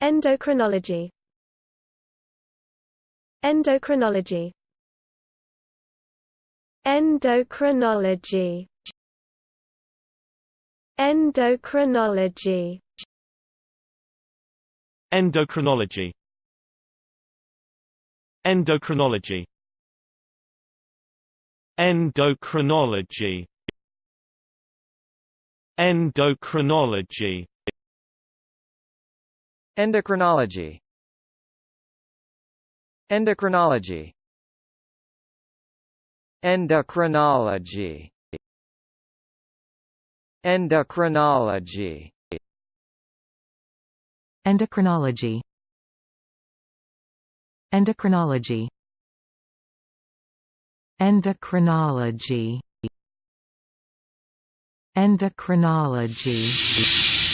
Endocrinology. Endocrinology. Endocrinology. Endocrinology. Endocrinology. Endocrinology. Endocrinology. Endocrinology. Endocrinology. Endocrinology. Endocrinology. Endocrinology. Endocrinology. Endocrinology. Endocrinology. Endocrinology.